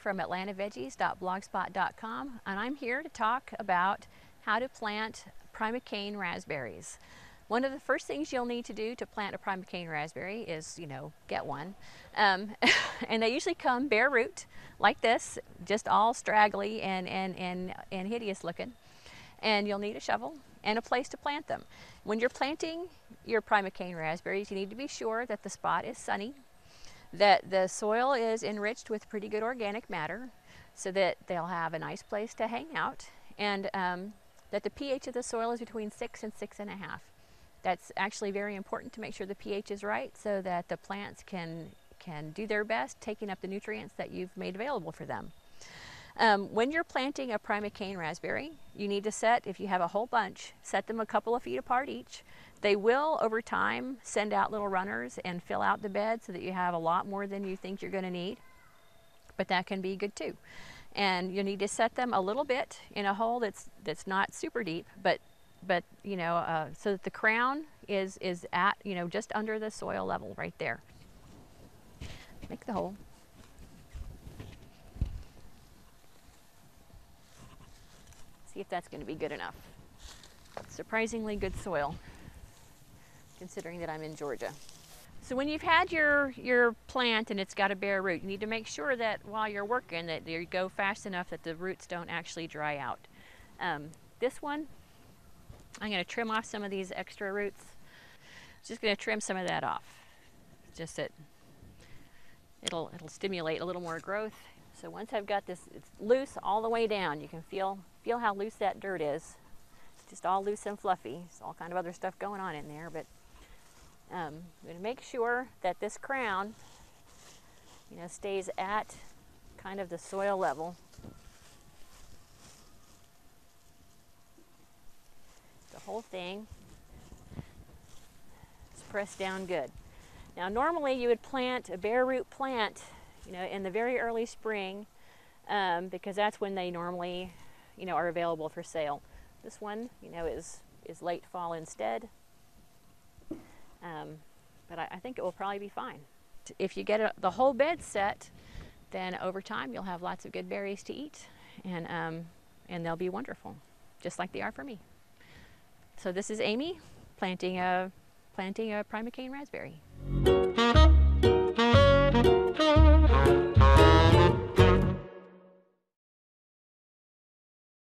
from atlantaveggies.blogspot.com, and I'm here to talk about how to plant primocane raspberries. One of the first things you'll need to do to plant a primocane raspberry is, get one. And they usually come bare root, like this, just all straggly and hideous looking. And you'll need a shovel and a place to plant them. When you're planting your primocane raspberries, you need to be sure that the spot is sunny, that the soil is enriched with pretty good organic matter so that they'll have a nice place to hang out, and that the pH of the soil is between 6 and 6.5. That's actually very important to make sure the pH is right so that the plants can do their best taking up the nutrients that you've made available for them. When you're planting a primocane raspberry, you need to set, if you have a whole bunch, set them a couple of feet apart each. They will, over time, send out little runners and fill out the bed so that you have a lot more than you think you're going to need, but that can be good too. And you need to set them a little bit in a hole that's not super deep, but so that the crown is at, just under the soil level right there. Make the hole. See if that's going to be good enough. Surprisingly good soil, considering that I'm in Georgia. So when you've had your plant and it's got a bare root, you need to make sure that while you're working that you go fast enough that the roots don't actually dry out. This one, I'm going to trim off some of these extra roots. Just going to trim some of that off. Just that it'll stimulate a little more growth. So once I've got this, it's loose all the way down. You can feel how loose that dirt is. It's just all loose and fluffy. There's all kind of other stuff going on in there, but I'm going to make sure that this crown, stays at kind of the soil level. The whole thing is pressed down good. Now normally you would plant a bare root plant, in the very early spring, because that's when they normally, are available for sale. This one, is late fall instead. But I think it will probably be fine. If you get the whole bed set, then over time you'll have lots of good berries to eat, and they'll be wonderful, just like they are for me. So this is Amy planting a primocane raspberry.